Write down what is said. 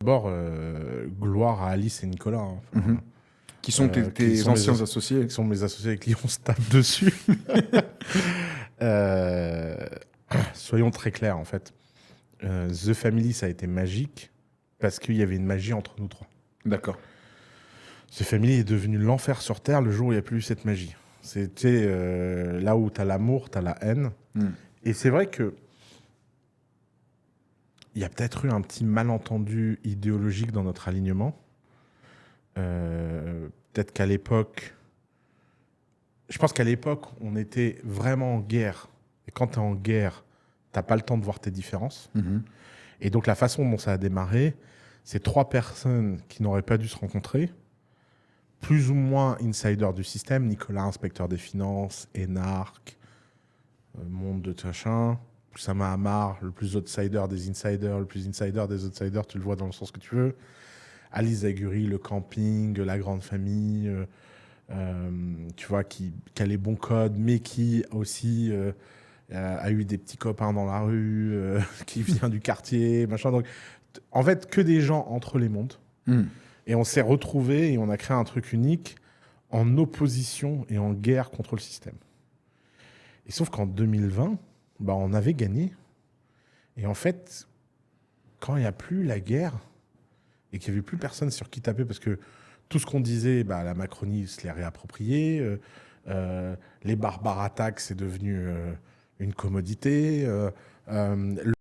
D'abord, gloire à Alice et Nicolas. Hein. Enfin, Qui sont tes qui sont anciens associés. qui sont mes associés avec qui on se tape dessus. Euh, soyons très clairs, en fait. The Family, ça a été magique parce qu'il y avait une magie entre nous trois. D'accord. The Family est devenu l'enfer sur Terre le jour où il n'y a plus eu cette magie. C'était là où tu as l'amour, tu as la haine. Et c'est vrai que il y a peut-être eu un petit malentendu idéologique dans notre alignement. Peut-être qu'à l'époque... Je pense qu'à l'époque, on était vraiment en guerre. Et quand tu es en guerre, t'as pas le temps de voir tes différences. Et donc la façon dont ça a démarré, c'est 3 personnes qui n'auraient pas dû se rencontrer, plus ou moins insiders du système, Nicolas, inspecteur des finances, Énarque, monde de Tachin, Oussama Hamar, le plus outsider des insiders, le plus insider des outsiders, tu le vois dans le sens que tu veux, Alice Zaguri, le camping, la grande famille, tu vois, qui a les bons codes, mais qui aussi a eu des petits copains dans la rue, qui vient du quartier, machin. Donc, en fait, que des gens entre les mondes. Et on s'est retrouvés et on a créé un truc unique en opposition et en guerre contre le système. Et sauf qu'en 2020, bah, on avait gagné. Et en fait, quand il n'y a plus la guerre et qu'il n'y avait plus personne sur qui taper, parce que tout ce qu'on disait, bah, la Macronie se l'est réapproprié, les barbares attaques, c'est devenu une commodité.